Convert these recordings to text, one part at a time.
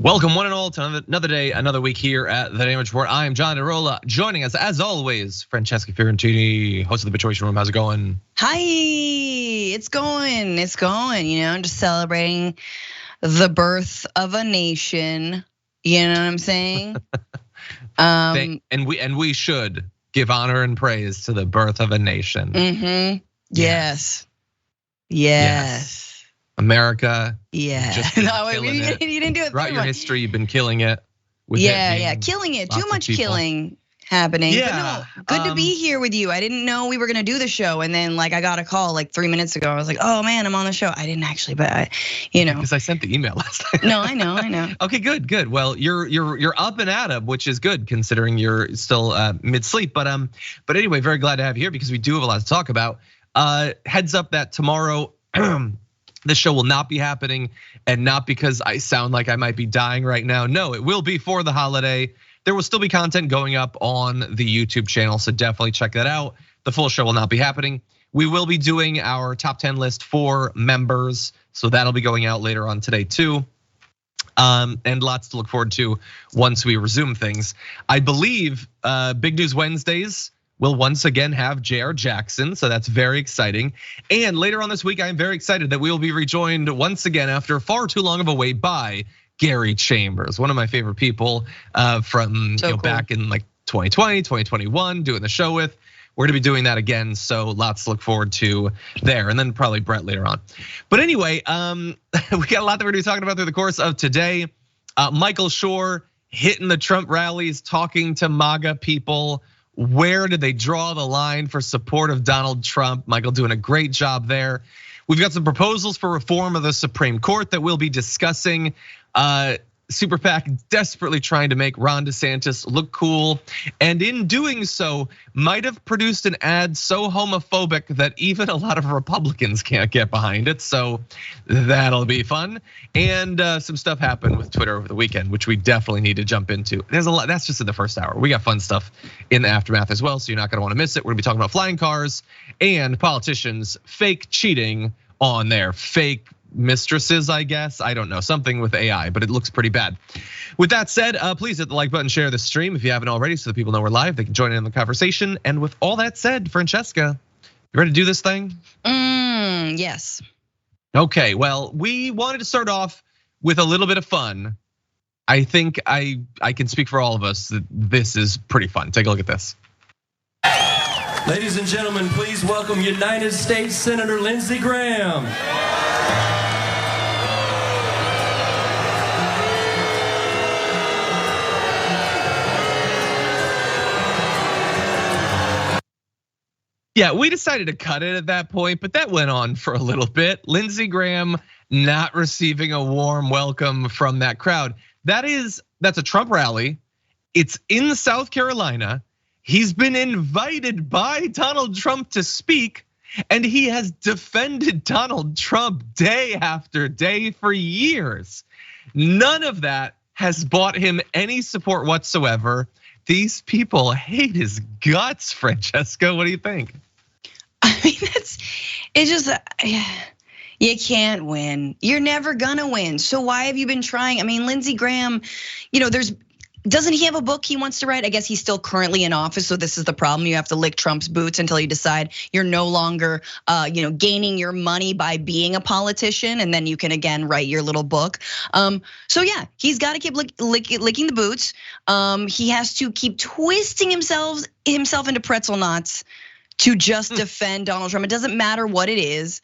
Welcome one and all to another day, another week here at the Damage Report. I am Iadarola. Joining us as always, Francesca Fiorentini, host of the Situation Room. How's it going? Hi, it's going. Just celebrating the birth of a nation. You know what I'm saying? And we should give honor and praise to the birth of a nation. Mm-hmm. Yes. America. Yeah. No, you didn't do it. Throughout your history, you've been killing it. Killing it. Too much killing happening. Yeah. But no, good to be here with you. I didn't know we were gonna do the show, and then I got a call 3 minutes ago. I was like, oh man, I'm on the show. I didn't actually, but because I sent the email last night. No, I know. Okay, good. Well, you're up and at 'em, which is good considering you're still mid sleep. But anyway, very glad to have you here because we do have a lot to talk about. Heads up that tomorrow. This show will not be happening, and not because I sound like I might be dying right now. No, it will be for the holiday. There will still be content going up on the YouTube channel, so definitely check that out. The full show will not be happening. We will be doing our top 10 list for members, so that'll be going out later on today too. And lots to look forward to once we resume things. I believe Big News Wednesdays will once again have J.R. Jackson, so that's very exciting. And later on this week, I am very excited that we will be rejoined once again after far too long of a wait by Gary Chambers, one of my favorite people from back in 2020, 2021, doing the show with. We're gonna be doing that again, so lots to look forward to there, and then probably Brett later on. But anyway, we got a lot that we're gonna be talking about through the course of today. Michael Schor hitting the Trump rallies, talking to MAGA people. Where did they draw the line for support of Donald Trump? Michael doing a great job there. We've got some proposals for reform of the Supreme Court that we'll be discussing. Super PAC desperately trying to make Ron DeSantis look cool, and in doing so, might have produced an ad so homophobic that even a lot of Republicans can't get behind it. So that'll be fun. And some stuff happened with Twitter over the weekend, which we definitely need to jump into. There's a lot, that's just in the first hour. We got fun stuff in the aftermath as well, so you're not gonna wanna miss it. We're gonna be talking about flying cars and politicians fake cheating on their fake mistresses, I guess. I don't know, something with AI, but it looks pretty bad. With that said, please hit the like button, share the stream if you haven't already, so that people know we're live. They can join in the conversation. And with all that said, Francesca, you ready to do this thing? Yes. Okay, well, we wanted to start off with a little bit of fun. I think I can speak for all of us that this is pretty fun. Take a look at this. Ladies and gentlemen, please welcome United States Senator Lindsey Graham. Yeah, we decided to cut it at that point, but that went on for a little bit. Lindsey Graham not receiving a warm welcome from that crowd. That's a Trump rally. It's in South Carolina. He's been invited by Donald Trump to speak, and he has defended Donald Trump day after day for years. None of that has bought him any support whatsoever. These people hate his guts, Francesca. What do you think? I mean, you can't win. You're never gonna win. So why have you been trying? I mean, Lindsey Graham, doesn't he have a book he wants to write? I guess he's still currently in office, so this is the problem. You have to lick Trump's boots until you decide you're no longer, gaining your money by being a politician, and then you can again write your little book. So yeah, he's got to keep licking the boots. He has to keep twisting himself into pretzel knots to just defend Donald Trump. It doesn't matter what it is.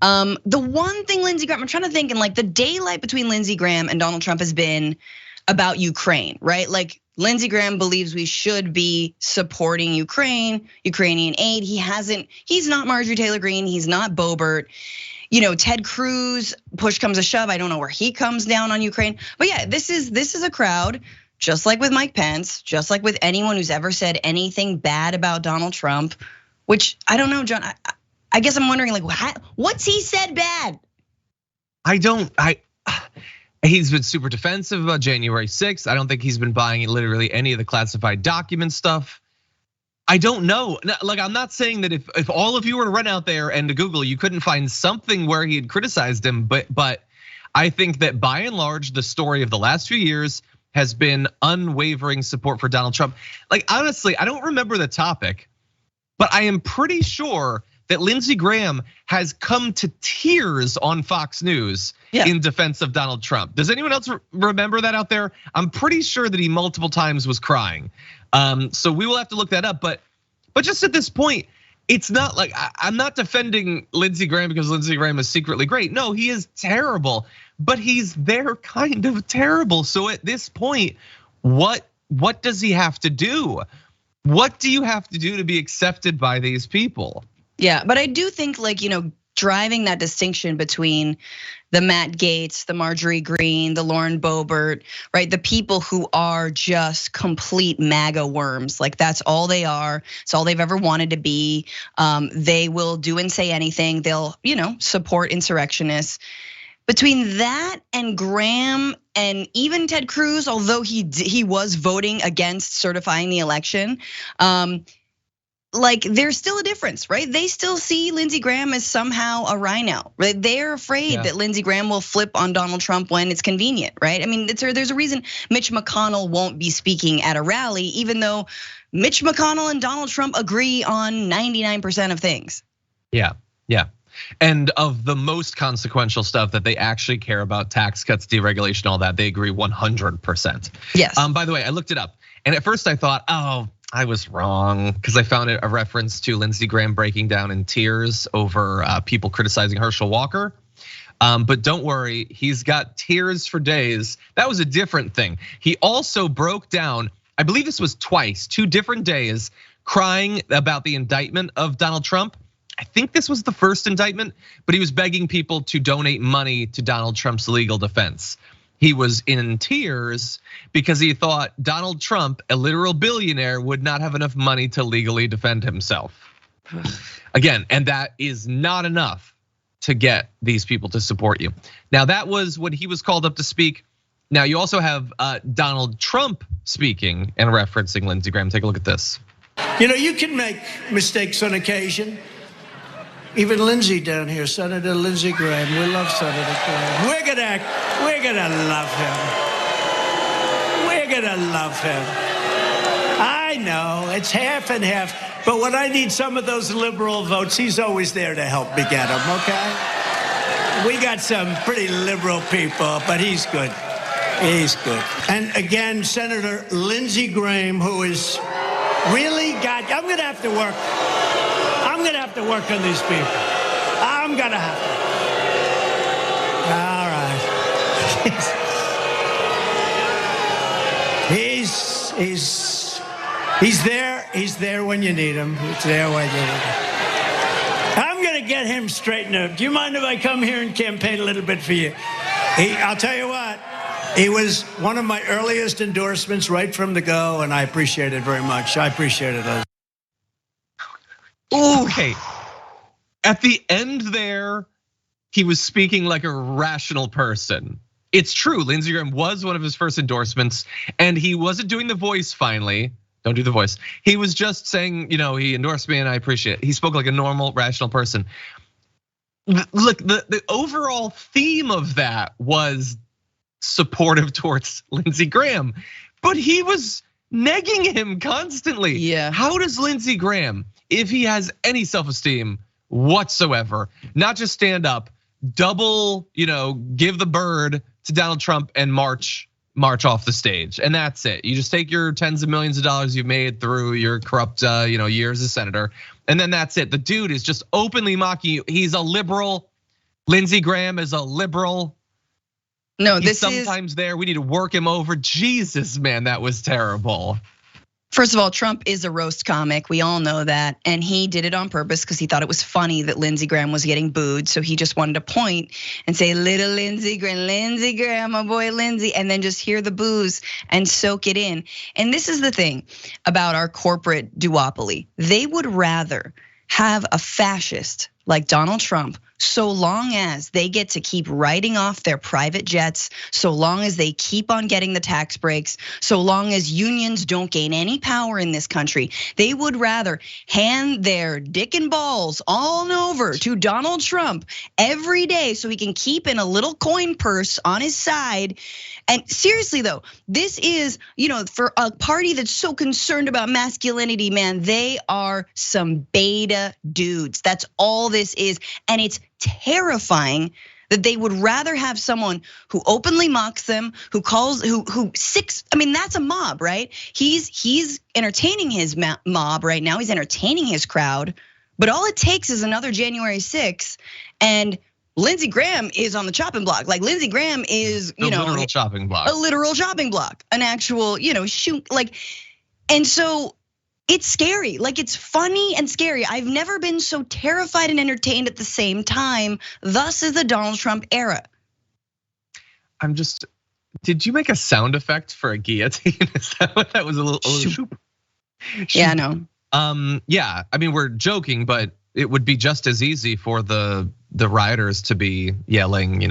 The one thing Lindsey Graham, I'm trying to think, and the daylight between Lindsey Graham and Donald Trump has been about Ukraine, right? Lindsey Graham believes we should be supporting Ukrainian aid. He's not Marjorie Taylor Greene, he's not Boebert. Ted Cruz, push comes to shove, I don't know where he comes down on Ukraine. But yeah, this is a crowd, just like with Mike Pence, just like with anyone who's ever said anything bad about Donald Trump, which I don't know, John, I guess I'm wondering what's he said bad? He's been super defensive about January 6th. I don't think he's been buying literally any of the classified document stuff. I don't know. I'm not saying that if all of you were to run out there and to Google, you couldn't find something where he had criticized him, but I think that by and large, the story of the last few years has been unwavering support for Donald Trump. Like, honestly, I don't remember the topic, but I am pretty sure that Lindsey Graham has come to tears on Fox News in defense of Donald Trump. Does anyone else remember that out there? I'm pretty sure that he multiple times was crying. So we will have to look that up, but just at this point, it's not like I'm not defending Lindsey Graham because Lindsey Graham is secretly great. No, he is terrible, but he's their kind of terrible. So at this point, what does he have to do? What do you have to do to be accepted by these people? Yeah, but I do think, like, driving that distinction between the Matt Gaetz, the Marjorie Greene, the Lauren Boebert, right? The people who are just complete MAGA worms. Like, that's all they are. It's all they've ever wanted to be. They will do and say anything. They'll, support insurrectionists. Between that and Graham and even Ted Cruz, although he was voting against certifying the election, like, there's still a difference, right? They still see Lindsey Graham as somehow a rhino, right? They're afraid that Lindsey Graham will flip on Donald Trump when it's convenient, right? I mean, there's a reason Mitch McConnell won't be speaking at a rally, even though Mitch McConnell and Donald Trump agree on 99% of things. Yeah. And of the most consequential stuff that they actually care about, tax cuts, deregulation, all that, they agree 100%. Yes. By the way, I looked it up, and at first I thought, I was wrong, because I found it a reference to Lindsey Graham breaking down in tears over people criticizing Herschel Walker. But don't worry, he's got tears for days. That was a different thing. He also broke down, I believe this was twice, 2 different days, crying about the indictment of Donald Trump. I think this was the first indictment, but he was begging people to donate money to Donald Trump's legal defense. He was in tears because he thought Donald Trump, a literal billionaire, would not have enough money to legally defend himself. Again, and that is not enough to get these people to support you. Now, that was when he was called up to speak. Now, you also have Donald Trump speaking and referencing Lindsey Graham. Take a look at this. You can make mistakes on occasion. Even Lindsey down here, Senator Lindsey Graham, we love Senator Graham. We're gonna love him. We're gonna love him. I know, it's half and half, but when I need some of those liberal votes, he's always there to help me get them, okay? We got some pretty liberal people, but he's good. He's good. And again, Senator Lindsey Graham, who is really I'm gonna have to work. I'm gonna have to work on these people. I'm gonna have to. All right. He's there. He's there when you need him. He's there when you need him. I'm gonna get him straightened up. Do you mind if I come here and campaign a little bit for you? I'll tell you what. He was one of my earliest endorsements right from the go, and I appreciate it very much. I appreciate it. Okay, at the end there, he was speaking like a rational person. It's true, Lindsey Graham was one of his first endorsements, and he wasn't doing the voice finally. Don't do the voice. He was just saying, he endorsed me and I appreciate it. He spoke like a normal, rational person. Look, the overall theme of that was supportive towards Lindsey Graham, but he was negging him constantly. Yeah. How does Lindsey Graham, if he has any self-esteem whatsoever, not just stand up, double, give the bird to Donald Trump and march off the stage, and that's it. You just take your tens of millions of dollars you've made through your corrupt, years as senator, and then that's it. The dude is just openly mocking you. He's a liberal. Lindsey Graham is a liberal. No, He's sometimes there. We need to work him over. Jesus, man, that was terrible. First of all, Trump is a roast comic. We all know that. And he did it on purpose because he thought it was funny that Lindsey Graham was getting booed. So he just wanted to point and say, little Lindsey Graham, my boy Lindsey, and then just hear the boos and soak it in. And this is the thing about our corporate duopoly. They would rather have a fascist like Donald Trump so long as they get to keep writing off their private jets, so long as they keep on getting the tax breaks, so long as unions don't gain any power in this country, they would rather hand their dick and balls on over to Donald Trump every day so he can keep in a little coin purse on his side. And seriously though, this is, for a party that's so concerned about masculinity, man, they are some beta dudes. That's all this is. And it's terrifying that they would rather have someone who openly mocks them, who that's a mob, right? He's entertaining his mob right now. He's entertaining his crowd, but all it takes is another January 6th, and Lindsey Graham is on the chopping block. Like Lindsey Graham is, a literal chopping block. A literal chopping block, an actual, shoot like, and so it's scary. Like it's funny and scary. I've never been so terrified and entertained at the same time. Thus is the Donald Trump era. Did you make a sound effect for a guillotine? Is that what that was? A little shoop. Yeah, no. Yeah, I mean, we're joking, but it would be just as easy for the rioters to be yelling,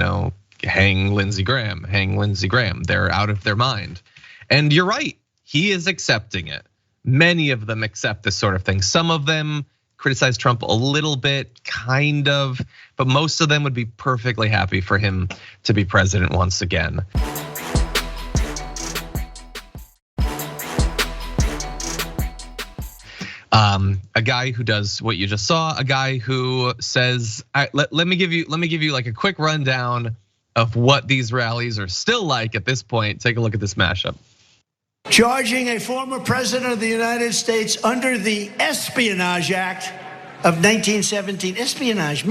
hang Lindsey Graham, hang Lindsey Graham. They're out of their mind. And you're right, he is accepting it. Many of them accept this sort of thing. Some of them criticize Trump a little bit, kind of, but most of them would be perfectly happy for him to be president once again. A guy who does what you just saw, a guy who says, let me give you like a quick rundown of what these rallies are still like at this point. Take a look at this mashup. Charging a former president of the United States under the Espionage Act of 1917. Espionage.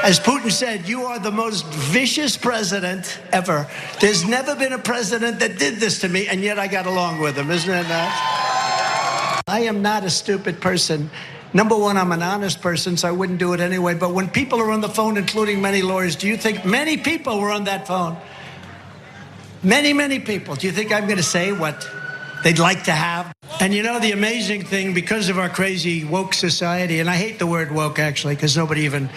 As Putin said, you are the most vicious president ever. There's never been a president that did this to me, and yet I got along with him, isn't it nice? I am not a stupid person. Number one, I'm an honest person, so I wouldn't do it anyway. But when people are on the phone, including many lawyers, do you think many people were on that phone? Many people. Do you think I'm gonna say what they'd like to have? And the amazing thing, because of our crazy woke society, and I hate the word woke actually, because nobody even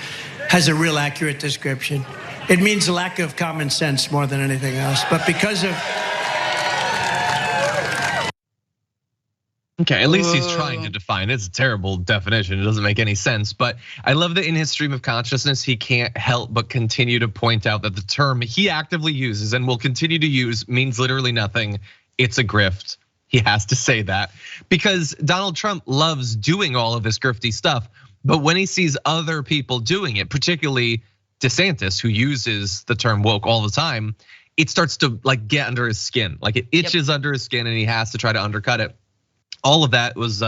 has a real accurate description. It means a lack of common sense more than anything else. But because of Okay, at least he's trying to define it. It's a terrible definition. It doesn't make any sense. But I love that in his stream of consciousness, he can't help but continue to point out that the term he actively uses and will continue to use means literally nothing. It's a grift. He has to say that because Donald Trump loves doing all of this grifty stuff. But when he sees other people doing it, particularly DeSantis, who uses the term woke all the time, it starts to like get under his skin. Like it itches under his skin and he has to try to undercut it. All of that was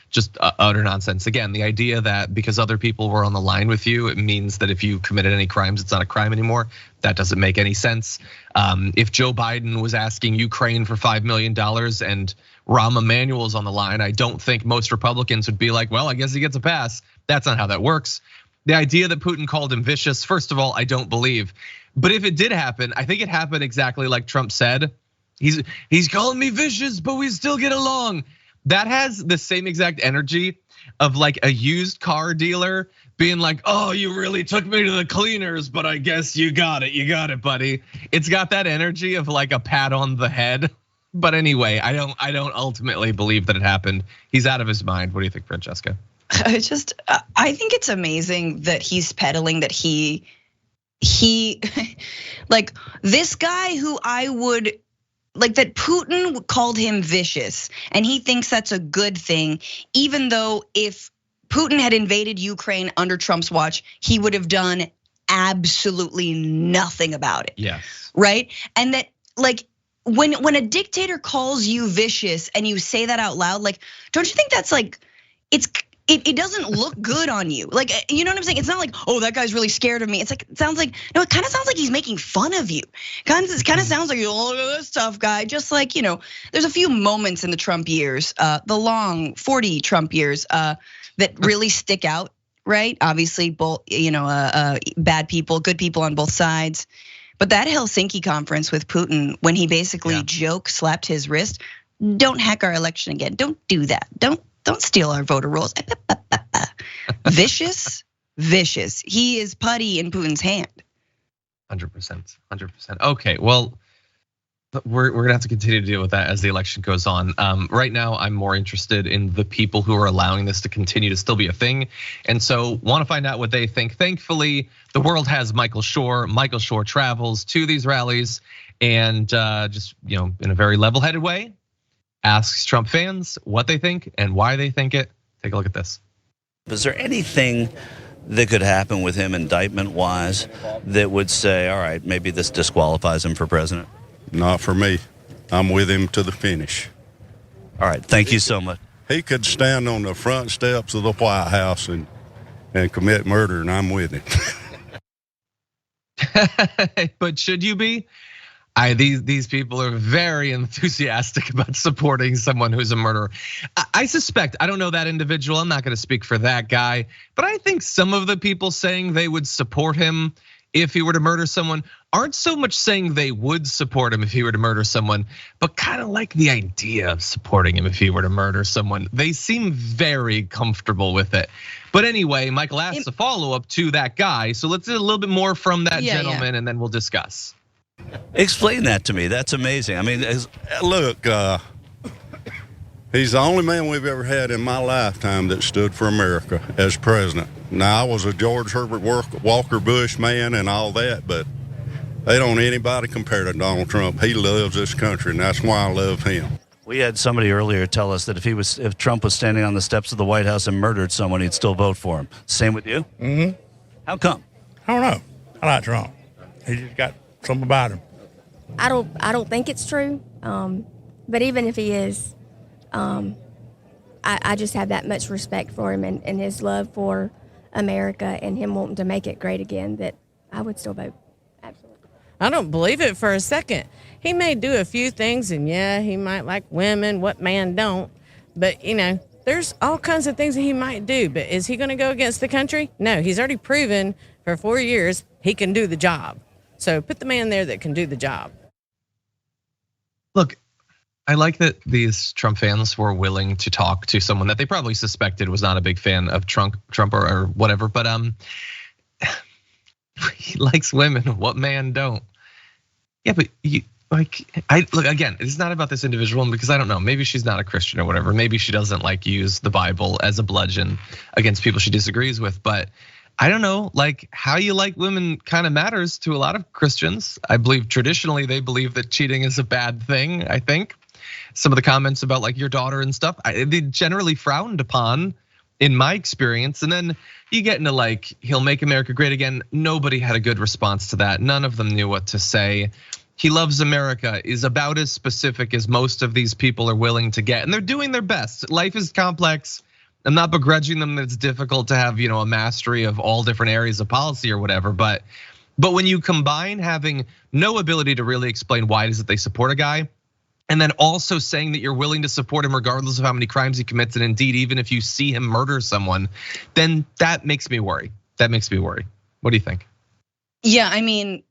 just utter nonsense. Again, the idea that because other people were on the line with you, it means that if you committed any crimes, it's not a crime anymore. That doesn't make any sense. If Joe Biden was asking Ukraine for $5 million and Rahm Emanuel's on the line, I don't think most Republicans would be like, well, I guess he gets a pass. That's not how that works. The idea that Putin called him vicious, first of all, I don't believe. But if it did happen, I think it happened exactly like Trump said. He's calling me vicious, but we still get along. That has the same exact energy of like a used car dealer being like, oh, you really took me to the cleaners, but I guess you got it, buddy. It's got that energy of like a pat on the head. But anyway, I don't ultimately believe that it happened. He's out of his mind. What do you think, Francesca? I think it's amazing that he's peddling that he like this guy who I would like that Putin called him vicious and he thinks that's a good thing, even though if Putin had invaded Ukraine under Trump's watch, he would have done absolutely nothing about it. Yes. Right? And that like when a dictator calls you vicious and you say that out loud, like, don't you think that's like, it doesn't look good on you. Like, you know what I'm saying? It's not like, oh, that guy's really scared of me. It's like, it sounds like, no, it kind of sounds like he's making fun of you. Kind of sounds like, oh, look at this tough guy. Just like, there's a few moments in the Trump years, the long 40 Trump years that really stick out, right? Obviously, both, bad people, good people on both sides. But that Helsinki conference with Putin, when he basically slapped his wrist, don't hack our election again. Don't do that. Don't steal our voter rolls. Vicious. vicious. He is putty in Putin's hand. 100%, 100%. Okay, well, we're gonna have to continue to deal with that as the election goes on. Right now, I'm more interested in the people who are allowing this to continue to still be a thing, and so want to find out what they think. Thankfully, the world has Michael Shore. Michael Shore travels to these rallies and just in a very level-headed way, asks Trump fans what they think and why they think it. Take a look at this. Is there anything that could happen with him indictment-wise that would say, all right, maybe this disqualifies him for president? Not for me. I'm with him to the finish. All right, thank you so much. He could stand on the front steps of the White House and commit murder, and I'm with him. But should you be? These people are very enthusiastic about supporting someone who's a murderer. I suspect, I don't know that individual, I'm not gonna speak for that guy, but I think some of the people saying they would support him if he were to murder someone aren't so much saying they would support him if he were to murder someone, but kind of like the idea of supporting him if he were to murder someone. They seem very comfortable with it. But anyway, Michael asks a follow-up to that guy, so let's do a little bit more from that gentleman and then we'll discuss. Explain that to me. That's amazing. I mean, Look, he's the only man we've ever had in my lifetime that stood for America as president. Now, I was a George Herbert Walker Bush man and all that, but they don't anybody compare to Donald Trump. He loves this country, and that's why I love him. we had somebody earlier tell us that if Trump was standing on the steps of the White House and murdered someone, he'd still vote for him. Same with you? Mm-hmm. How come? I don't know. I like Trump. He just got something about him. I don't think it's true. But even if he is, I just have that much respect for him and his love for America and him wanting to make it great again that I would still vote. Absolutely. I don't believe it for a second. He may do a few things, and yeah, he might like women. What man don't? But, there's all kinds of things that he might do. But is he going to go against the country? No, he's already proven for 4 years he can do the job. So put the man there that can do the job. Look, I like that these Trump fans were willing to talk to someone that they probably suspected was not a big fan of Trump or whatever. But he likes women. What man don't? Yeah, but look again. It's not about this individual because I don't know. Maybe she's not a Christian or whatever. Maybe she doesn't use the Bible as a bludgeon against people she disagrees with. But I don't know, how you like women kind of matters to a lot of Christians. I believe traditionally they believe that cheating is a bad thing. I think some of the comments about your daughter and stuff, they generally frowned upon in my experience. And then you get into he'll make America great again. Nobody had a good response to that. None of them knew what to say. He loves America is about as specific as most of these people are willing to get. And they're doing their best. Life is complex. I'm not begrudging them that it's difficult to have, a mastery of all different areas of policy or whatever. But when you combine having no ability to really explain why it is that they support a guy, and then also saying that you're willing to support him regardless of how many crimes he commits, and indeed, even if you see him murder someone, then that makes me worry. What do you think? Yeah, I mean,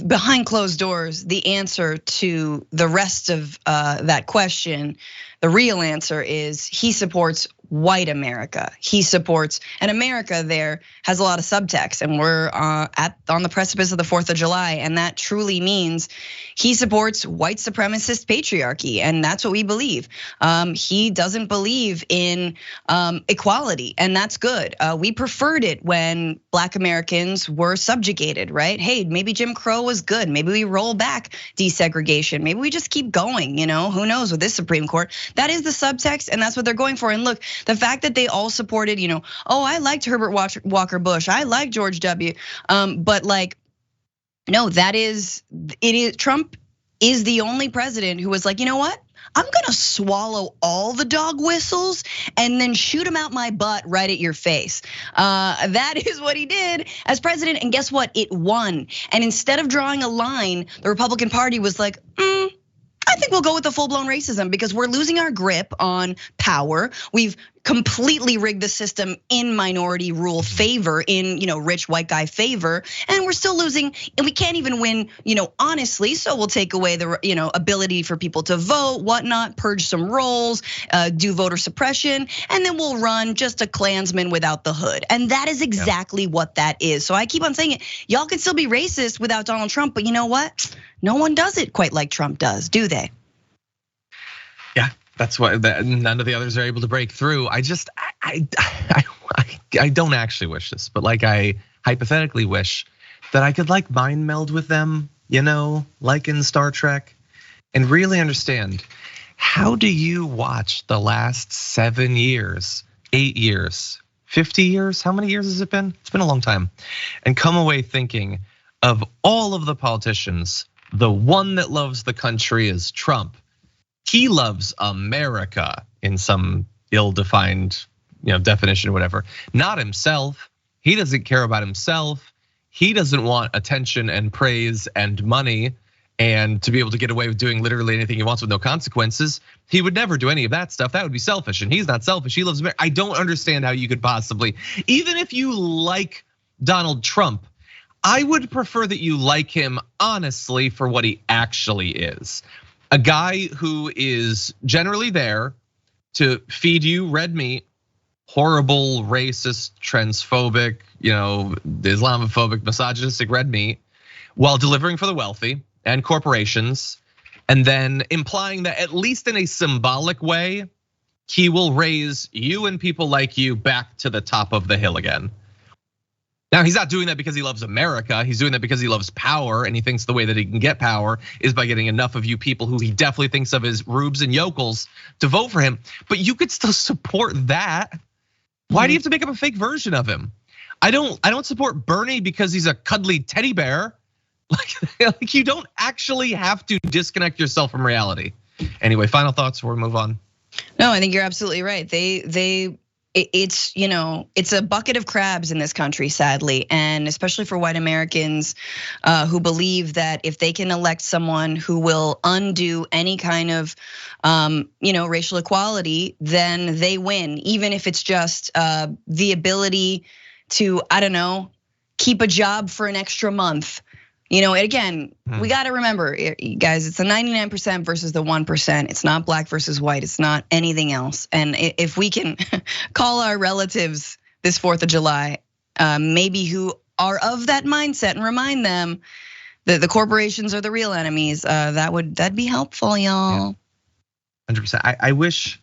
behind closed doors, the answer to the rest of that question, the real answer is he supports white America. He supports an America there has a lot of subtext, and we're on the precipice of the 4th of July, and that truly means he supports white supremacist patriarchy, and that's what we believe. He doesn't believe in equality, and that's good. We preferred it when Black Americans were subjugated, right? Hey, maybe Jim Crow was good. Maybe we roll back desegregation. Maybe we just keep going. Who knows with this Supreme Court? That is the subtext, and that's what they're going for. And look, the fact that they all supported, I liked Herbert Walker Bush, I like George W. But no, it is Trump is the only president who was like, you know what? I'm gonna swallow all the dog whistles and then shoot them out my butt right at your face. That is what he did as president, and guess what? It won. And instead of drawing a line, the Republican Party was like, I think we'll go with the full-blown racism because we're losing our grip on power. We've completely rig the system in minority rule favor, in rich white guy favor, and we're still losing, and we can't even win, honestly. So we'll take away the ability for people to vote, whatnot, purge some rolls, do voter suppression, and then we'll run just a Klansman without the hood. And that is exactly what that is. So I keep on saying it. Y'all can still be racist without Donald Trump, but you know what? No one does it quite like Trump does, do they? Yeah. That's why none of the others are able to break through. I don't actually wish this, but like I hypothetically wish that I could like mind meld with them, like in Star Trek, and really understand, how do you watch the last 7 years, 8 years, 50 years? How many years has it been? It's been a long time. And come away thinking of all of the politicians, the one that loves the country is Trump. He loves America in some ill-defined, definition or whatever. Not himself. He doesn't care about himself. He doesn't want attention and praise and money and to be able to get away with doing literally anything he wants with no consequences. He would never do any of that stuff. That would be selfish, and he's not selfish. He loves America. I don't understand how you could possibly, even if you like Donald Trump, I would prefer that you like him honestly for what he actually is. A guy who is generally there to feed you red meat, horrible, racist, transphobic, Islamophobic, misogynistic red meat, while delivering for the wealthy and corporations, and then implying that at least in a symbolic way, he will raise you and people like you back to the top of the hill again. Now, he's not doing that because he loves America. He's doing that because he loves power, and he thinks the way that he can get power is by getting enough of you people who he definitely thinks of as rubes and yokels to vote for him. But you could still support that. Why do you have to make up a fake version of him? I don't support Bernie because he's a cuddly teddy bear. Like you don't actually have to disconnect yourself from reality. Anyway, final thoughts before we move on. No, I think you're absolutely right. It's a bucket of crabs in this country, sadly, and especially for white Americans who believe that if they can elect someone who will undo any kind of racial equality, then they win, even if it's just the ability to, keep a job for an extra month. Again, we got to remember, guys, it's the 99% versus the 1%. It's not black versus white. It's not anything else. And if we can call our relatives this 4th of July, maybe who are of that mindset, and remind them that the corporations are the real enemies, that'd be helpful, y'all. 100%.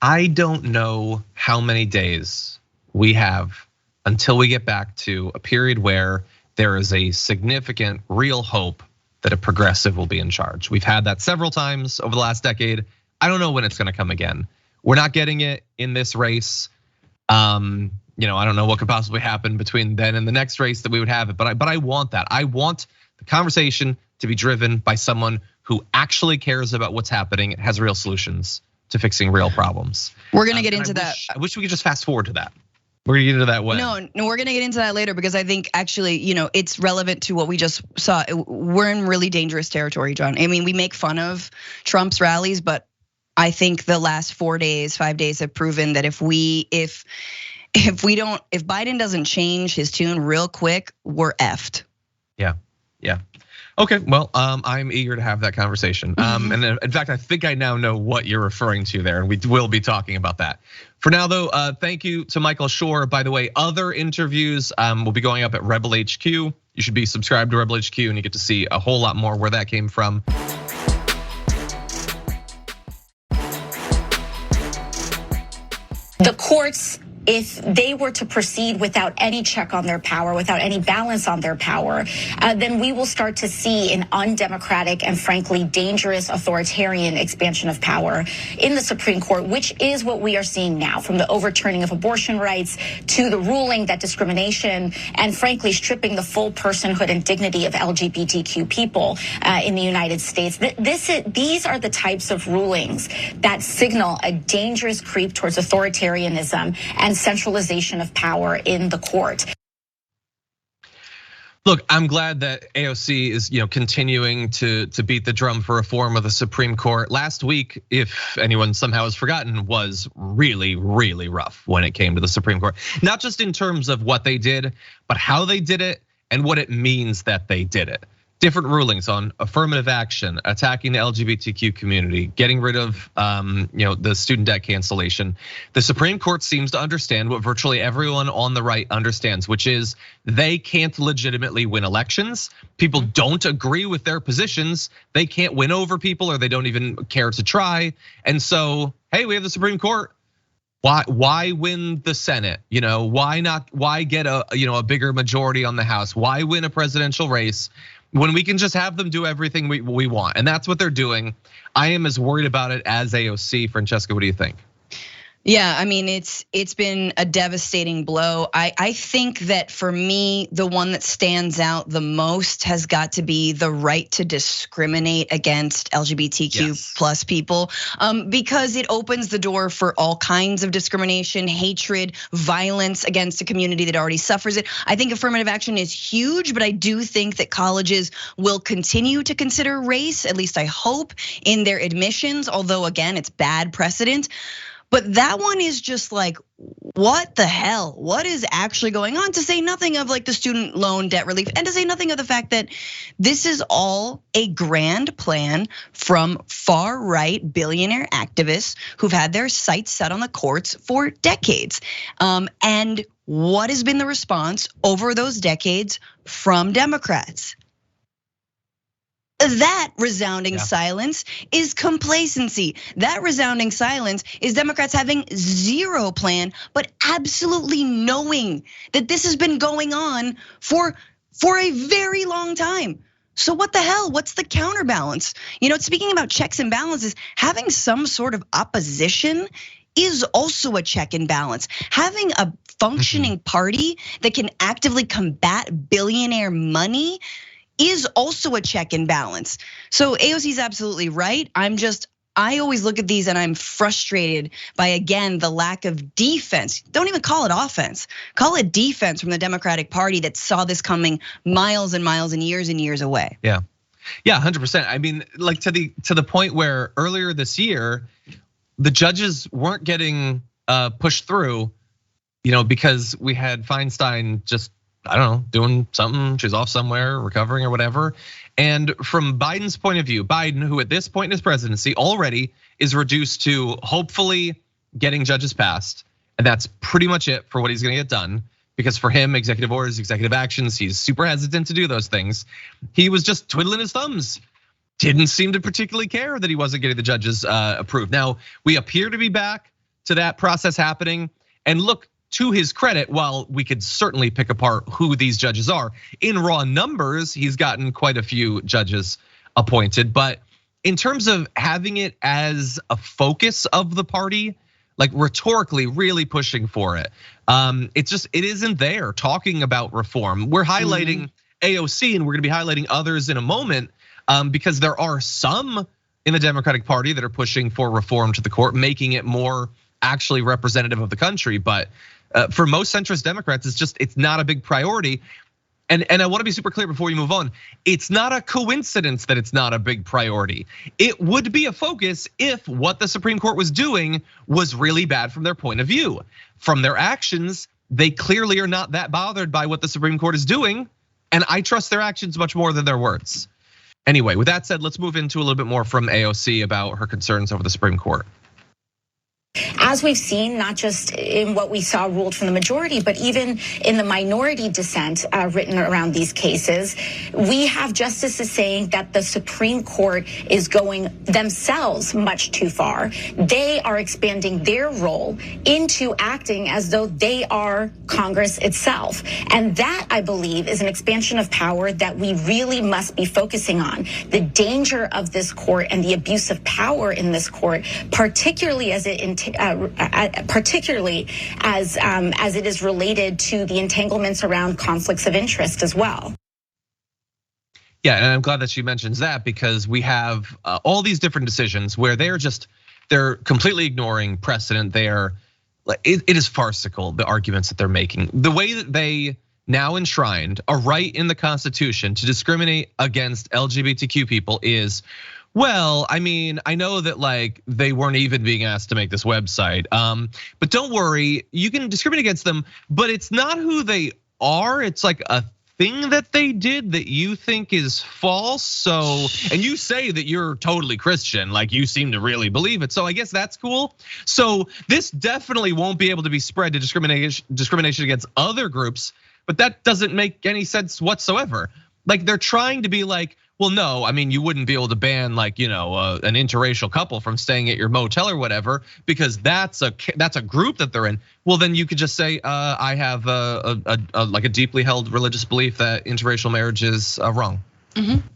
I don't know how many days we have until we get back to a period where there is a significant real hope that a progressive will be in charge. We've had that several times over the last decade. I don't know when it's gonna come again. We're not getting it in this race. I don't know what could possibly happen between then and the next race that we would have it, but I want that. I want the conversation to be driven by someone who actually cares about what's happening and has real solutions to fixing real problems. We're gonna get into that. I wish we could just fast forward to that. We're gonna get into that when? No, we're gonna get into that later, because I think actually, it's relevant to what we just saw. We're in really dangerous territory, John. I mean, we make fun of Trump's rallies, but I think the last 4 days, 5 days have proven that if Biden doesn't change his tune real quick, we're effed. Yeah. Okay, well, I'm eager to have that conversation. And in fact, I think I now know what you're referring to there, and we will be talking about that. For now, though, thank you to Michael Schor. By the way, other interviews will be going up at Rebel HQ. You should be subscribed to Rebel HQ, and you get to see a whole lot more where that came from. The courts, if they were to proceed without any check on their power, without any balance on their power, then we will start to see an undemocratic and frankly dangerous authoritarian expansion of power in the Supreme Court, which is what we are seeing now, from the overturning of abortion rights to the ruling that discrimination and frankly stripping the full personhood and dignity of LGBTQ people in the United States. These are the types of rulings that signal a dangerous creep towards authoritarianism and centralization of power in the court. Look, I'm glad that AOC is, continuing to beat the drum for reform of the Supreme Court. Last week, if anyone somehow has forgotten, was really, really rough when it came to the Supreme Court. Not just in terms of what they did, but how they did it and what it means that they did it. Different rulings on affirmative action, attacking the LGBTQ community, getting rid of the student debt cancellation. The Supreme Court seems to understand what virtually everyone on the right understands, which is they can't legitimately win elections. People don't agree with their positions. They can't win over people, or they don't even care to try. And so, hey, we have the Supreme Court. Why win the Senate? Why not? Why get a bigger majority on the House? Why win a presidential race when we can just have them do everything we want? And that's what they're doing. I am as worried about it as AOC. Francesca, what do you think? Yeah, I mean, it's been a devastating blow. I think that for me, the one that stands out the most has got to be the right to discriminate against LGBTQ plus people, because it opens the door for all kinds of discrimination, hatred, violence against a community that already suffers it. I think affirmative action is huge, but I do think that colleges will continue to consider race, at least I hope, in their admissions, although again, it's bad precedent. But that one is just like, what the hell? What is actually going on? To say nothing of like the student loan debt relief, and to say nothing of the fact that this is all a grand plan from far right billionaire activists who've had their sights set on the courts for decades. And what has been the response over those decades from Democrats? That resounding silence is complacency. That resounding silence is Democrats having zero plan, but absolutely knowing that this has been going on for a very long time. So what the hell? What's the counterbalance? Speaking about checks and balances, having some sort of opposition is also a check and balance. Having a functioning party that can actively combat billionaire money is also a check and balance. So AOC's absolutely right. I always look at these and I'm frustrated by, again, the lack of defense. Don't even call it offense. Call it defense from the Democratic Party that saw this coming miles and miles and years away. Yeah, 100%. I mean, like to the point where earlier this year, the judges weren't getting pushed through, because we had Feinstein just, I don't know, doing something, she's off somewhere, recovering or whatever. And from Biden's point of view, Biden, who at this point in his presidency already is reduced to hopefully getting judges passed. And that's pretty much it for what he's gonna get done. Because for him, executive orders, executive actions, he's super hesitant to do those things. He was just twiddling his thumbs. Didn't seem to particularly care that he wasn't getting the judges approved. Now, we appear to be back to that process happening. And look, to his credit, while we could certainly pick apart who these judges are, in raw numbers, he's gotten quite a few judges appointed. But in terms of having it as a focus of the party, like rhetorically really pushing for it, it isn't there talking about reform. We're highlighting AOC and we're gonna be highlighting others in a moment, because there are some in the Democratic Party that are pushing for reform to the court, making it more actually representative of the country. But for most centrist Democrats, it's not a big priority. And I want to be super clear before we move on. It's not a coincidence that it's not a big priority. It would be a focus if what the Supreme Court was doing was really bad from their point of view. From their actions, they clearly are not that bothered by what the Supreme Court is doing. And I trust their actions much more than their words. Anyway, with that said, let's move into a little bit more from AOC about her concerns over the Supreme Court. As we've seen, not just in what we saw ruled from the majority, but even in the minority dissent written around these cases, we have justices saying that the Supreme Court is going themselves much too far. They are expanding their role into acting as though they are Congress itself. And that, I believe, is an expansion of power that we really must be focusing on. The danger of this court and the abuse of power in this court, particularly as it is related to the entanglements around conflicts of interest as well. Yeah, and I'm glad that she mentions that, because we have all these different decisions where they're completely ignoring precedent. It is farcical, the arguments that they're making. The way that they now enshrined, a right in the Constitution to discriminate against LGBTQ people is, well, I mean, I know that like they weren't even being asked to make this website, but don't worry, you can discriminate against them, but it's not who they are. It's like a thing that they did that you think is false. So, and you say that you're totally Christian, like you seem to really believe it. So I guess that's cool. So this definitely won't be able to be spread to discrimination against other groups, but that doesn't make any sense whatsoever. Like they're trying to be like, well, no, I mean, you wouldn't be able to ban like, an interracial couple from staying at your motel or whatever, because that's a group that they're in. Well, then you could just say, I have like a deeply held religious belief that interracial marriage is wrong.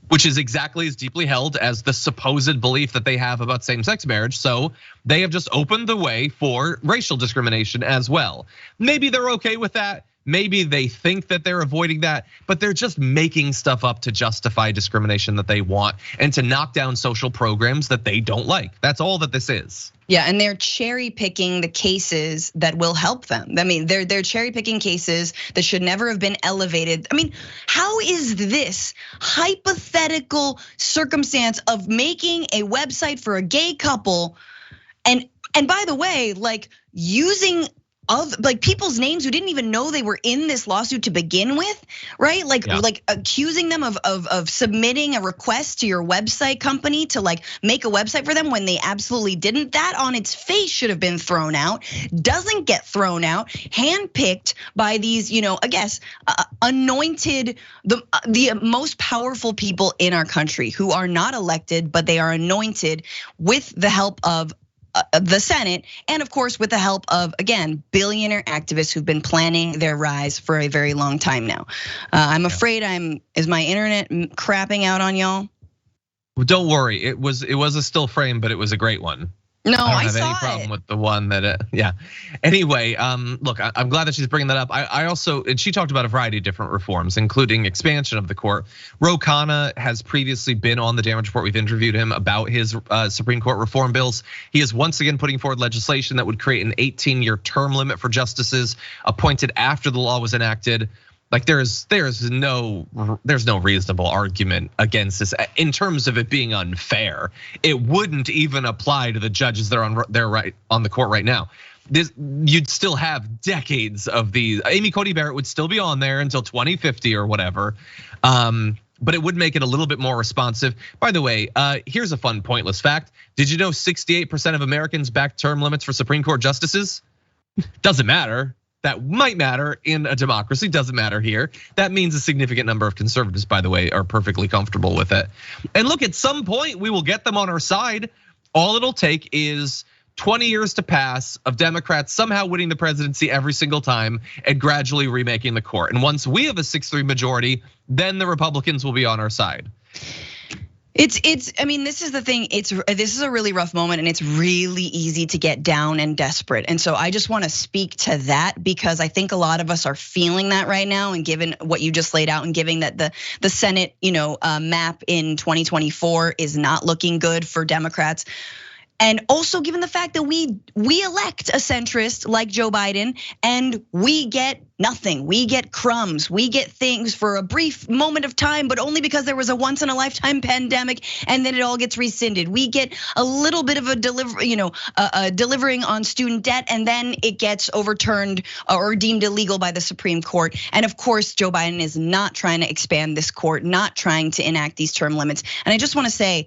Which is exactly as deeply held as the supposed belief that they have about same-sex marriage. So they have just opened the way for racial discrimination as well. Maybe they're okay with that. Maybe they think that they're avoiding that, but they're just making stuff up to justify discrimination that they want and to knock down social programs that they don't like. That's all that this is. Yeah, and they're cherry picking the cases that will help them. I mean, they're cherry picking cases that should never have been elevated. I mean, how is this hypothetical circumstance of making a website for a gay couple, and by the way, like using like people's names who didn't even know they were in this lawsuit to begin with, right? Like accusing them of submitting a request to your website company to like make a website for them when they absolutely didn't. That on its face should have been thrown out. Doesn't get thrown out. Handpicked by these, I guess, anointed, the most powerful people in our country who are not elected, but they are anointed with the help of the Senate, and of course with the help of, again, billionaire activists who've been planning their rise for a very long time now. I'm afraid is my internet crapping out on y'all? Well, don't worry, it was a still frame, but it was a great one. No, I don't have saw any problem with the one that, yeah. Anyway, look, I'm glad that she's bringing that up. I also, and she talked about a variety of different reforms, including expansion of the court. Ro Khanna has previously been on the Damage Report. We've interviewed him about his Supreme Court reform bills. He is once again putting forward legislation that would create an 18-year term limit for justices appointed after the law was enacted. Like there's no reasonable argument against this in terms of it being unfair. It wouldn't even apply to the judges that are on the court right now. You'd still have decades of these. Amy Coney Barrett would still be on there until 2050 or whatever. But it would make it a little bit more responsive. By the way, here's a fun pointless fact. Did you know 68% of Americans back term limits for Supreme Court justices? Doesn't matter. That might matter in a democracy, doesn't matter here. That means a significant number of conservatives, by the way, are perfectly comfortable with it. And look, at some point we will get them on our side. All it'll take is 20 years to pass of Democrats somehow winning the presidency every single time and gradually remaking the court. And once we have a 6-3 majority, then the Republicans will be on our side. I mean, this is the thing. This is a really rough moment, and it's really easy to get down and desperate. And so I just want to speak to that because I think a lot of us are feeling that right now. And given what you just laid out, and given that the Senate, map in 2024 is not looking good for Democrats. And also given the fact that we elect a centrist like Joe Biden and we get nothing, we get crumbs, we get things for a brief moment of time, but only because there was a once in a lifetime pandemic and then it all gets rescinded. We get a little bit of a delivering on student debt and then it gets overturned or deemed illegal by the Supreme Court. And of course, Joe Biden is not trying to expand this court, not trying to enact these term limits. And I just want to say,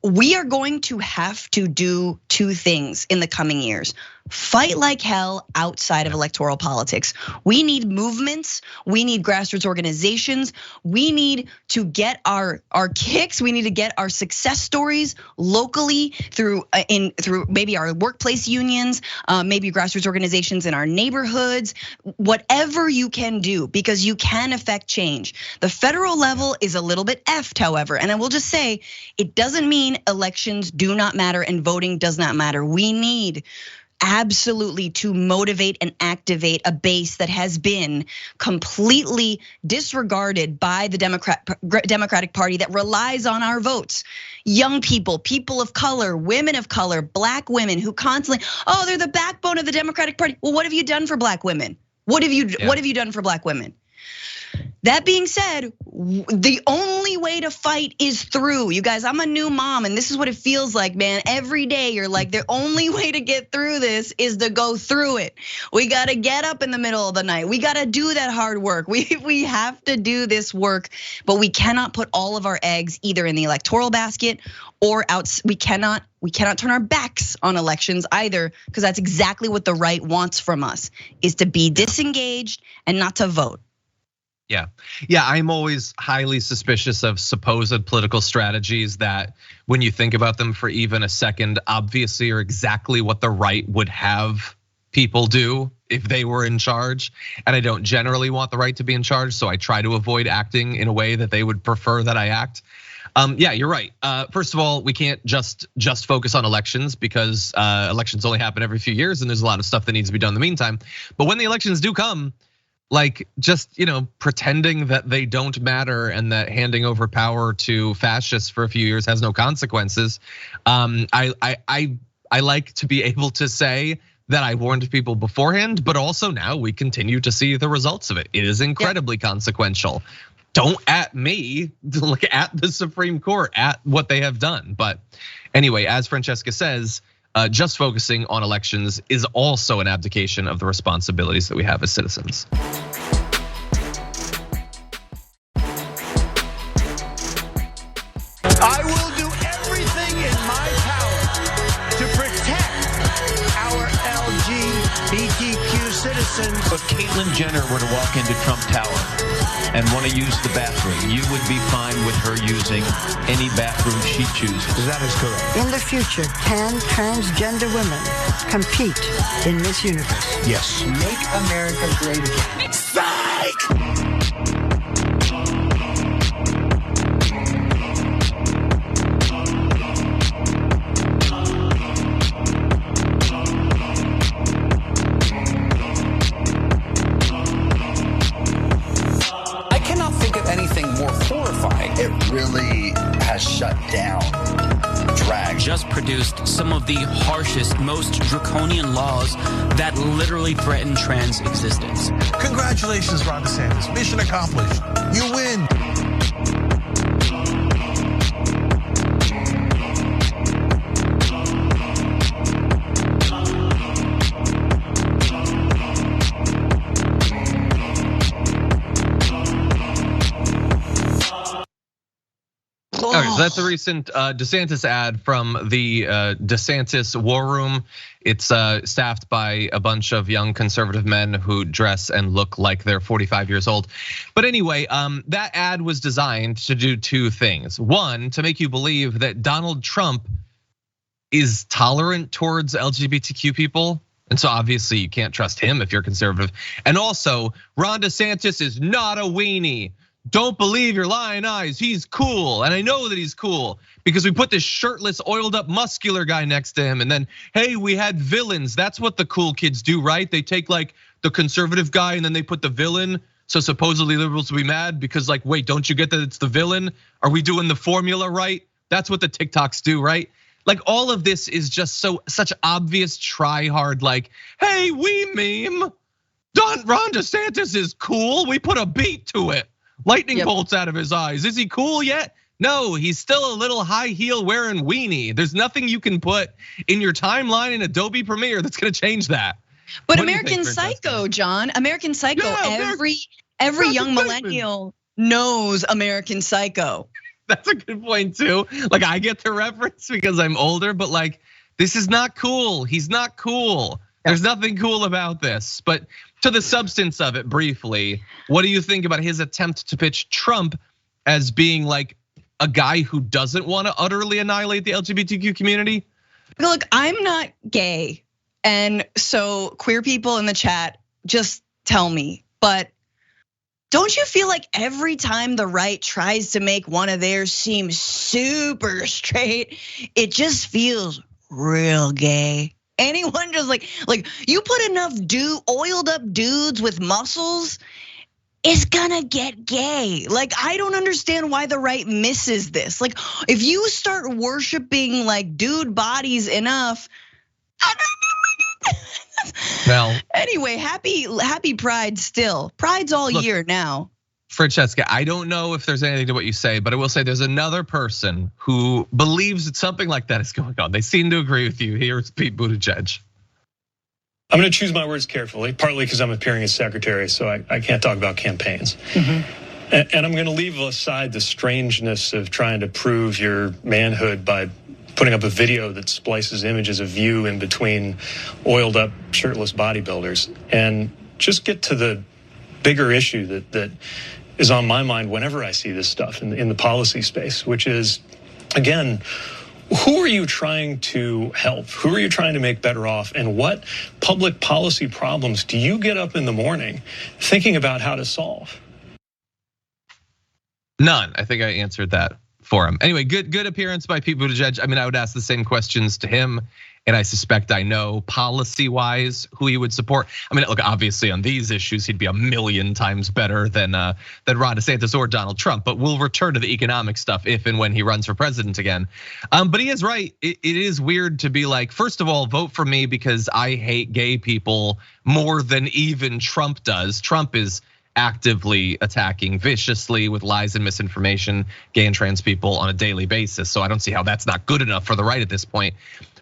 we are going to have to do two things in the coming years. Fight like hell outside of electoral politics. We need movements, we need grassroots organizations, we need to get our kicks, we need to get our success stories locally through maybe our workplace unions, maybe grassroots organizations in our neighborhoods, whatever you can do, because you can affect change. The federal level is a little bit effed, however, and I will just say, it doesn't mean elections do not matter and voting does not matter. We need absolutely to motivate and activate a base that has been completely disregarded by the Democratic Party that relies on our votes. Young people, people of color, women of color, black women who constantly, they're the backbone of the Democratic Party. Well, what have you done for black women? What have you done for black women? That being said, the only way to fight is through. You guys, I'm a new mom, and this is what it feels like, man. Every day you're like, the only way to get through this is to go through it. We gotta get up in the middle of the night. We gotta do that hard work. We have to do this work, but we cannot put all of our eggs either in the electoral basket or out. We cannot turn our backs on elections either, because that's exactly what the right wants from us, is to be disengaged and not to vote. Yeah, I'm always highly suspicious of supposed political strategies that, when you think about them for even a second, obviously are exactly what the right would have people do if they were in charge. And I don't generally want the right to be in charge, so I try to avoid acting in a way that they would prefer that I act. Yeah, you're right. First of all, we can't just focus on elections, because elections only happen every few years, and there's a lot of stuff that needs to be done in the meantime. But when the elections do come, like, just pretending that they don't matter and that handing over power to fascists for a few years has no consequences. I like to be able to say that I warned people beforehand, but also now we continue to see the results of it. It is incredibly consequential. Don't at me, look at the Supreme Court, at what they have done. But anyway, as Francesca says, just focusing on elections is also an abdication of the responsibilities that we have as citizens. I will do everything in my power to protect our LGBTQ citizens. If Caitlyn Jenner were to walk into Trump Tower and want to use the bathroom, you would be fine with her using any bathroom she chooses. That is correct. In the future, can transgender women compete in Miss Universe? Yes. Make America great again. Psych! It really has shut down drag. Just produced some of the harshest, most draconian laws that literally threaten trans existence. Congratulations, Ron DeSantis. Mission accomplished. You win. Okay, so that's a recent DeSantis ad from the DeSantis War Room. It's staffed by a bunch of young conservative men who dress and look like they're 45 years old. But anyway, that ad was designed to do two things. One, to make you believe that Donald Trump is tolerant towards LGBTQ people. And so obviously you can't trust him if you're conservative. And also, Ron DeSantis is not a weenie. Don't believe your lying eyes, he's cool. And I know that he's cool because we put this shirtless, oiled up, muscular guy next to him. And then, hey, we had villains. That's what the cool kids do, right? They take like the conservative guy and then they put the villain. So supposedly liberals will be mad because like, wait, don't you get that it's the villain? Are we doing the formula right? That's what the TikToks do, right? Like all of this is just such obvious try hard, like, hey, we meme. Ron DeSantis is cool, we put a beat to it. Lightning bolts out of his eyes. Is he cool yet? No, he's still a little high heel wearing weenie. There's nothing you can put in your timeline in Adobe Premiere that's gonna change that. But American Psycho, John, American Psycho, every young millennial knows American Psycho. That's a good point too. Like I get the reference because I'm older, but like this is not cool. He's not cool. There's nothing cool about this. But to the substance of it briefly, what do you think about his attempt to pitch Trump as being like a guy who doesn't want to utterly annihilate the LGBTQ community? Look, I'm not gay. And so queer people in the chat, just tell me, but don't you feel like every time the right tries to make one of theirs seem super straight, it just feels real gay? Anyone just like you put enough oiled up dudes with muscles, it's gonna get gay. Like I don't understand why the right misses this. Like if you start worshiping like dude bodies enough, Well, anyway, happy Pride still. Pride's all year now. Francesca, I don't know if there's anything to what you say, but I will say there's another person who believes that something like that is going on. They seem to agree with you. Here's Pete Buttigieg. I'm going to choose my words carefully, partly because I'm appearing as secretary, so I can't talk about campaigns. And I'm going to leave aside the strangeness of trying to prove your manhood by putting up a video that splices images of you in between oiled up shirtless bodybuilders, and just get to the bigger issue that is on my mind whenever I see this stuff in the policy space, which is, again, who are you trying to help? Who are you trying to make better off? And what public policy problems do you get up in the morning thinking about how to solve? None. I think I answered that for him. Anyway, good appearance by Pete Buttigieg. I mean, I would ask the same questions to him, and I suspect I know policy-wise who he would support. I mean, look, obviously on these issues, he'd be a million times better than Ron DeSantis or Donald Trump. But we'll return to the economic stuff if and when he runs for president again. But he is right. It is weird to be like, first of all, vote for me because I hate gay people more than even Trump does. Trump is actively attacking viciously with lies and misinformation gay and trans people on a daily basis. So I don't see how that's not good enough for the right at this point.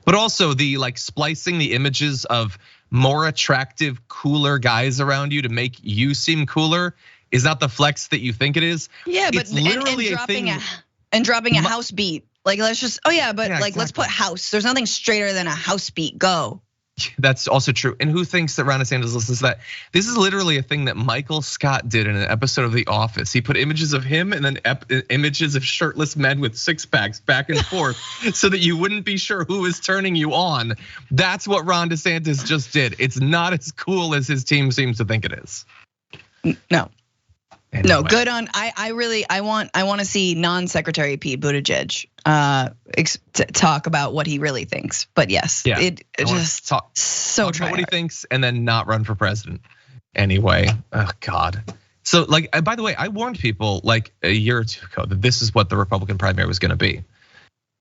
But also the like splicing the images of more attractive, cooler guys around you to make you seem cooler is not the flex that you think it is. Yeah, but it's literally dropping a house beat. Like let's just let's put house. There's nothing straighter than a house beat. Go. That's also true. And who thinks that Ron DeSantis listens to that? This is literally a thing that Michael Scott did in an episode of The Office. He put images of him and then images of shirtless men with six packs back and forth so that you wouldn't be sure who was turning you on. That's what Ron DeSantis just did. It's not as cool as his team seems to think it is. No. Anyway. No, good on. I want to see non-Secretary Pete Buttigieg talk about what he really thinks. But yes, it just talk about what he thinks and then not run for president. Anyway, oh God. So like, by the way, I warned people like a year or two ago that this is what the Republican primary was going to be.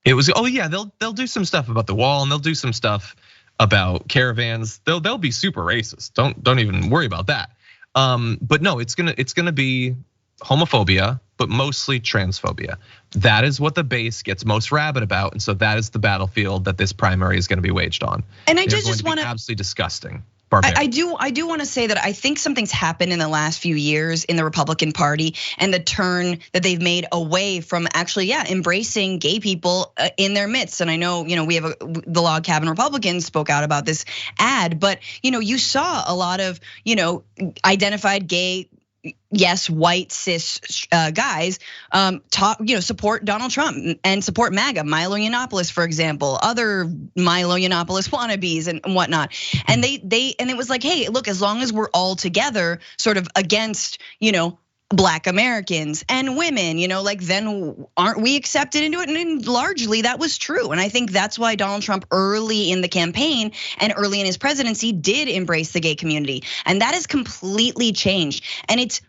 It was, oh yeah, they'll do some stuff about the wall and they'll do some stuff about caravans. They'll be super racist. Don't even worry about that. But no, it's gonna be homophobia, but mostly transphobia. That is what the base gets most rabid about, and so that is the battlefield that this primary is going to be waged on. And I just want to absolutely disgusting. I do want to say that I think something's happened in the last few years in the Republican Party and the turn that they've made away from actually, embracing gay people in their midst. And I know, we have the Log Cabin Republicans spoke out about this ad, but you saw a lot of, identified gay, yes, white cis guys support Donald Trump and support MAGA, Milo Yiannopoulos, for example, other Milo Yiannopoulos wannabes and whatnot. And and it was like, hey, look, as long as we're all together, sort of against, Black Americans and women, then aren't we accepted into it? And largely that was true. And I think that's why Donald Trump early in the campaign and early in his presidency did embrace the gay community. And that has completely changed. And it's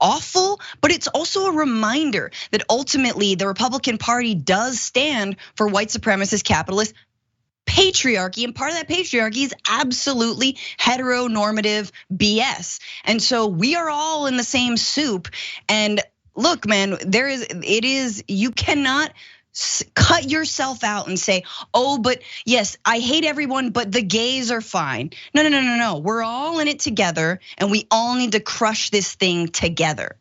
awful, but it's also a reminder that ultimately the Republican Party does stand for white supremacist capitalist patriarchy, and part of that patriarchy is absolutely heteronormative BS. And so we are all in the same soup. And look, man, you cannot cut yourself out and say, oh, but yes, I hate everyone, but the gays are fine. No. We're all in it together, and we all need to crush this thing together.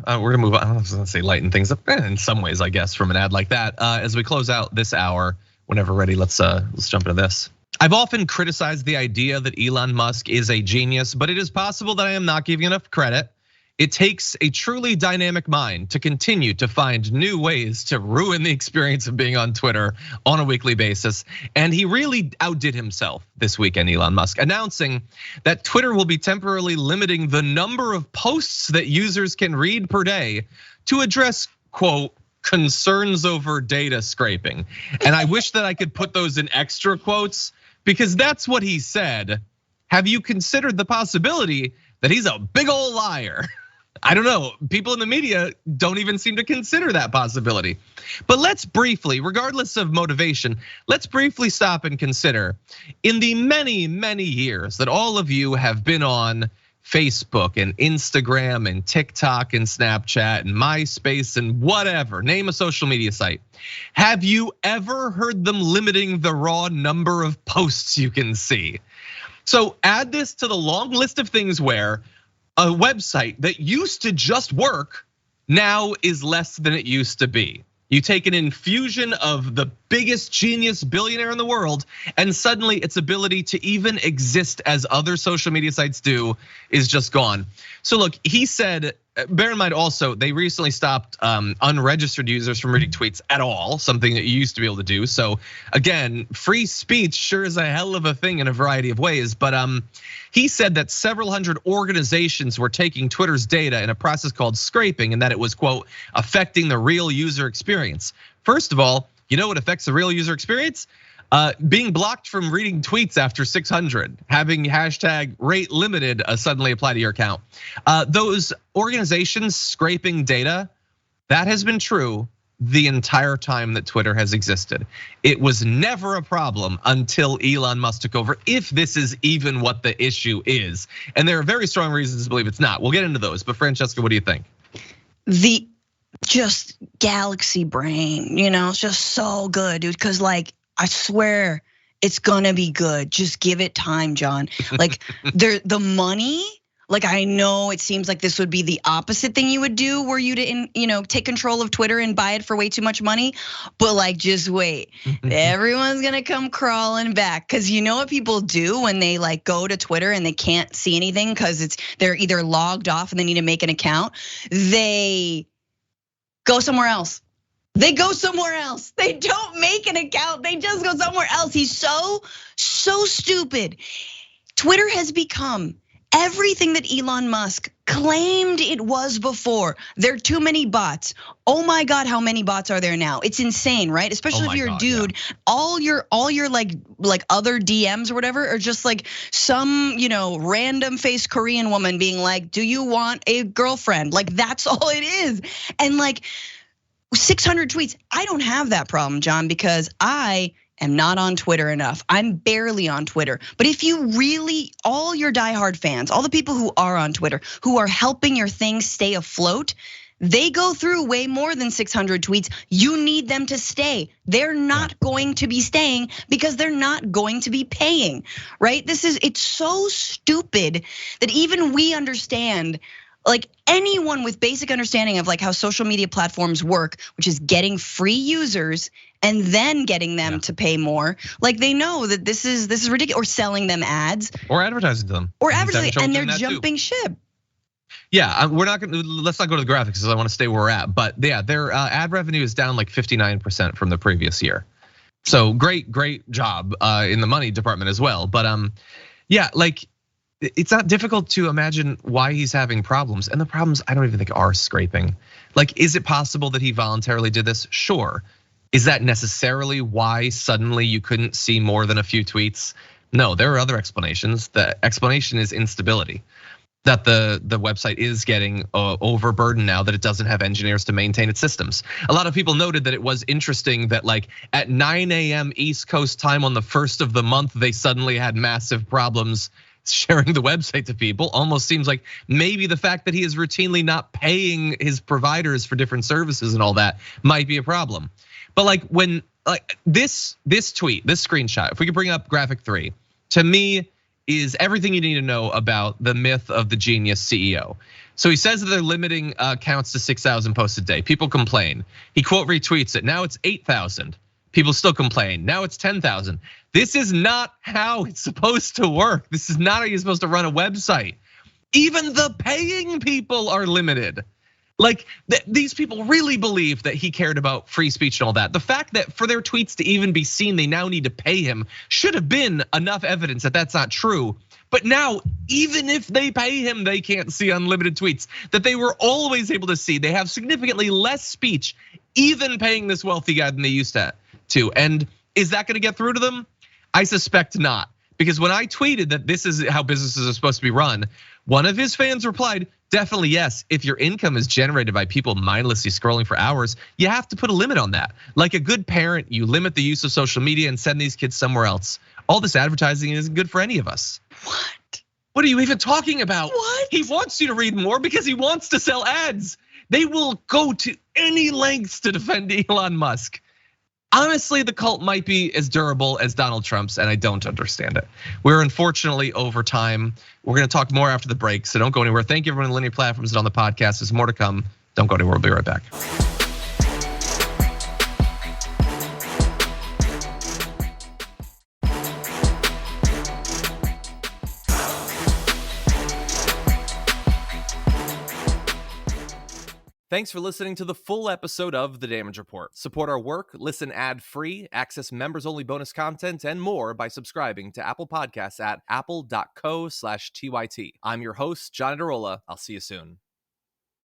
We're gonna move on. I was gonna say lighten things up in some ways, I guess, from an ad like that. As we close out this hour, whenever ready, let's jump into this. I've often criticized the idea that Elon Musk is a genius, but it is possible that I am not giving enough credit. It takes a truly dynamic mind to continue to find new ways to ruin the experience of being on Twitter on a weekly basis. And he really outdid himself this weekend, Elon Musk, announcing that Twitter will be temporarily limiting the number of posts that users can read per day to address, quote, concerns over data scraping. And I wish that I could put those in extra quotes because that's what he said. Have you considered the possibility that he's a big old liar? I don't know. People in the media don't even seem to consider that possibility. But let's briefly, regardless of motivation, let's briefly stop and consider in the many, many years that all of you have been on Facebook and Instagram and TikTok and Snapchat and MySpace and whatever, name a social media site. Have you ever heard them limiting the raw number of posts you can see? So add this to the long list of things where a website that used to just work now is less than it used to be. You take an infusion of the biggest genius billionaire in the world, and suddenly its ability to even exist as other social media sites do is just gone. So look, he said, bear in mind also, they recently stopped unregistered users from reading tweets at all, something that you used to be able to do. So again, free speech sure is a hell of a thing in a variety of ways. But he said that several hundred organizations were taking Twitter's data in a process called scraping, and that it was, quote, affecting the real user experience. First of all, you know what affects the real user experience? Being blocked from reading tweets after 600, having hashtag rate limited suddenly apply to your account. Those organizations scraping data, that has been true the entire time that Twitter has existed. It was never a problem until Elon Musk took over, if this is even what the issue is. And there are very strong reasons to believe it's not. We'll get into those, but Francesca, what do you think? The just galaxy brain, it's just so good, dude, because like, I swear it's gonna be good. Just give it time, John. Like the money, like I know it seems like this would be the opposite thing you would do were you to take control of Twitter and buy it for way too much money. But like just wait. Everyone's gonna come crawling back. Cause you know what people do when they like go to Twitter and they can't see anything because they're either logged off and they need to make an account. They go somewhere else. They go somewhere else. They don't make an account. They just go somewhere else. He's so stupid. Twitter has become everything that Elon Musk claimed it was before. There are too many bots. Oh my God, how many bots are there now? It's insane, right? Especially if you're a dude. Yeah. All your like other DMs or whatever are just like some, random face Korean woman being like, "Do you want a girlfriend?" Like that's all it is. And like 600 tweets. I don't have that problem, John, because I am not on Twitter enough. I'm barely on Twitter. But if you really, all your diehard fans, all the people who are on Twitter, who are helping your thing stay afloat, they go through way more than 600 tweets. You need them to stay. They're not going to be staying because they're not going to be paying, right? It's so stupid that even we understand. Like anyone with basic understanding of like how social media platforms work, which is getting free users and then getting them to pay more. Like they know that this is ridiculous, or selling them ads, or advertising to them, or advertising, and they're jumping ship. Yeah, let's not go to the graphics because I want to stay where we're at. But yeah, their ad revenue is down like 59% from the previous year. So great job in the money department as well. But yeah, like. It's not difficult to imagine why he's having problems. And the problems I don't even think are scraping. Like, is it possible that he voluntarily did this? Sure. Is that necessarily why suddenly you couldn't see more than a few tweets? No, there are other explanations. The explanation is instability. That the website is getting overburdened now that it doesn't have engineers to maintain its systems. A lot of people noted that it was interesting that like at 9 a.m. East Coast time on the 1st of the month, they suddenly had massive problems sharing the website to people. Almost seems like maybe the fact that he is routinely not paying his providers for different services and all that might be a problem. But like when like this tweet, this screenshot, if we could bring up graphic 3, to me is everything you need to know about the myth of the genius CEO. So he says that they're limiting accounts to 6,000 posts a day. People complain. He quote retweets it. Now it's 8,000. People still complain. Now it's 10,000. This is not how it's supposed to work. This is not how you're supposed to run a website. Even the paying people are limited. Like these people really believe that he cared about free speech and all that. The fact that for their tweets to even be seen, they now need to pay him should have been enough evidence that that's not true. But now, even if they pay him, they can't see unlimited tweets that they were always able to see. They have significantly less speech, even paying this wealthy guy than they used to. And is that gonna get through to them? I suspect not. Because when I tweeted that this is how businesses are supposed to be run, One of his fans replied, definitely yes. If your income is generated by people mindlessly scrolling for hours, you have to put a limit on that. Like a good parent, you limit the use of social media and send these kids somewhere else. All this advertising isn't good for any of us. What are you even talking about? What? He wants you to read more because he wants to sell ads. They will go to any lengths to defend Elon Musk. Honestly, the cult might be as durable as Donald Trump's, and I don't understand it. We're unfortunately over time. We're gonna talk more after the break, so don't go anywhere. Thank you everyone on the linear platforms and on the podcast. There's more to come. Don't go anywhere, we'll be right back. Thanks for listening to the full episode of The Damage Report. Support our work, listen ad-free, access members-only bonus content, and more by subscribing to Apple Podcasts at apple.co/TYT. I'm your host, John Iadarola. I'll see you soon.